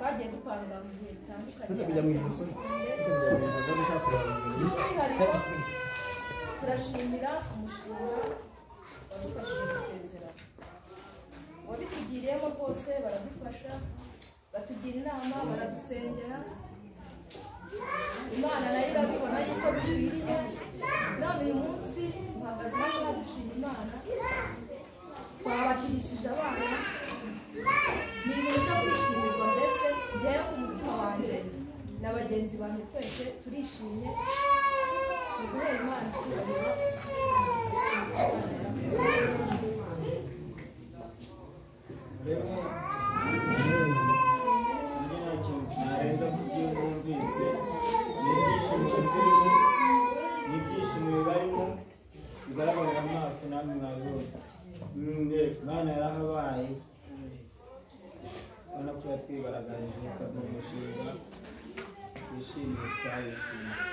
twagiye dupanga mu bihe bitandukanye turashimira umushinga wadufashije gusezera wabitugiriyemo rwose baradufasha batugira inama baradusengera Imana nayo irabibona yuko bikwiriye none uyu munsi duhagaze hano dushima Imana twabatirishije abana ni ibintu byo kwishimirwa mbese njyewe ku mutima wanjye na bagenzi banjye twese turishimye ni guhera Imana icyubahiro narenza kubwira mwumvise n'ibyishimo barimo bigaragarira amaso namwe mwabibonye Imana yarahabaye ubona ko yatwigaragaje ikaza umushinga twishimiye twayishimiye